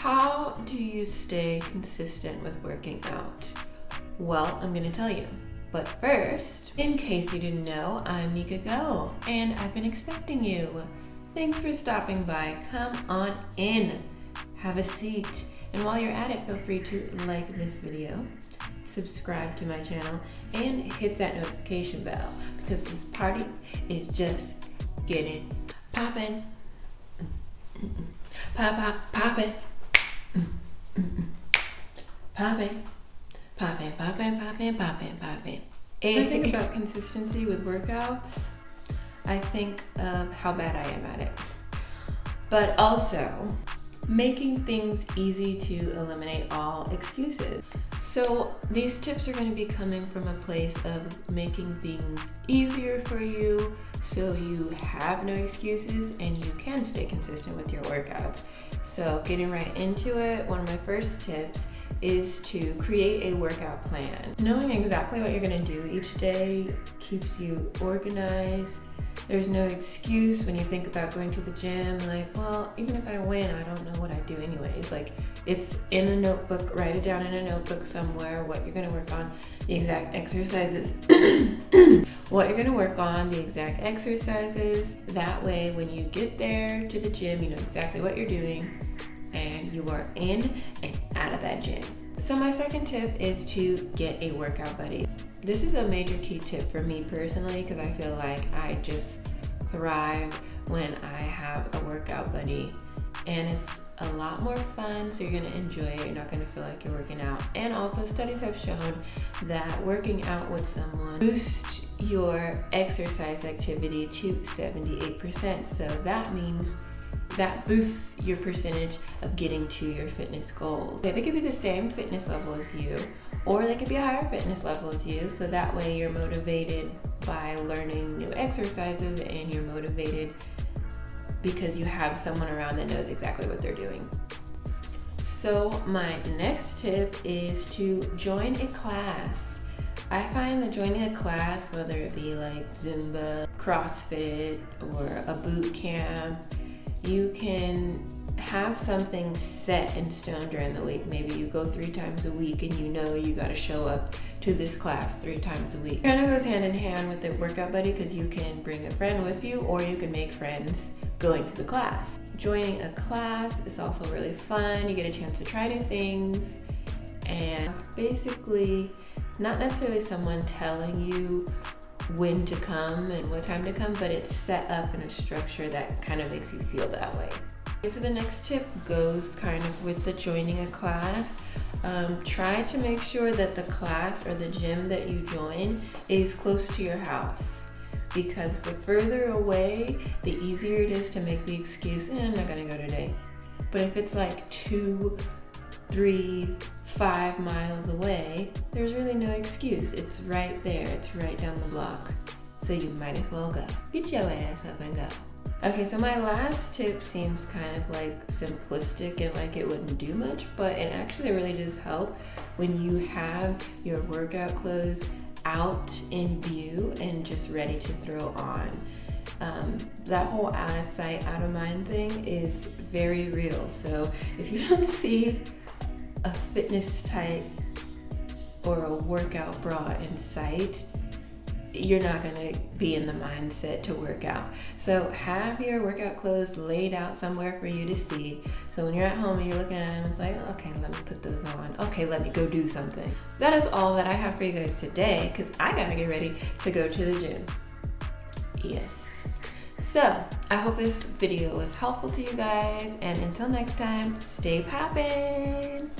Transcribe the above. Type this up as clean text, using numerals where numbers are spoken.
How do you stay consistent with working out? Well, I'm gonna tell you. But first, in case you didn't know, I'm Nika.go, and I've been expecting you. Thanks for stopping by. Come on in, have a seat. And while you're at it, feel free to like this video, subscribe to my channel, and hit that notification bell because this party is just getting poppin'. Poppin'. Poppin'. When I think about consistency with workouts, I think of how bad I am at it. But also, making things easy to eliminate all excuses. So these tips are going to be coming from a place of making things easier for you so you have no excuses and you can stay consistent with your workouts. So getting right into it, one of my first tips is to create a workout plan. Knowing exactly what you're going to do each day keeps you organized. There's no excuse when you think about going to the gym, like, well, even if I win, I don't know what I do anyways. Like, it's in a notebook, write it down in a notebook somewhere, what you're gonna work on, the exact exercises, what you're gonna work on, the exact exercises. That way, when you get there to the gym, you know exactly what you're doing, and you are in and out of that gym. So my second tip is to get a workout buddy. This is a major key tip for me personally because I feel like I just thrive when I have a workout buddy, and it's a lot more fun, so you're gonna enjoy it. You're not gonna feel like you're working out. And also studies have shown that working out with someone boosts your exercise activity to 78%. So that means that boosts your percentage of getting to your fitness goals. They could be the same fitness level as you, or they could be a higher fitness level as you, so that way you're motivated by learning new exercises and you're motivated because you have someone around that knows exactly what they're doing. So my next tip is to join a class. I find that joining a class, whether it be like Zumba, CrossFit, or a boot camp, you can have something set in stone during the week. Maybe you go 3 times a week and you know you got to show up to this class 3 times a week. It kind of goes hand in hand with the workout buddy because you can bring a friend with you or you can make friends going to the class. Joining a class is also really fun. You get a chance to try new things, and basically not necessarily someone telling you when to come and what time to come, but it's set up in a structure that kind of makes you feel that way. Okay, so the next tip goes kind of with the joining a class. Try to make sure that the class or the gym that you join is close to your house, because the further away, the easier it is to make the excuse, I'm not gonna go today. But if it's like 2, 3, 5 miles away, there's really no excuse. It's right there, it's right down the block. So you might as well go. Get your ass up and go. Okay, so my last tip seems kind of like simplistic and like it wouldn't do much, but it actually really does help when you have your workout clothes out in view and just ready to throw on. That whole out of sight, out of mind thing is very real. So if you don't see a fitness tight or a workout bra in sight, you're not gonna be in the mindset to work out. So have your workout clothes laid out somewhere for you to see. So when you're at home and you're looking at them, it's like, okay, let me put those on. Okay, let me go do something. That is all that I have for you guys today because I gotta get ready to go to the gym. Yes. So I hope this video was helpful to you guys, and until next time, stay poppin'.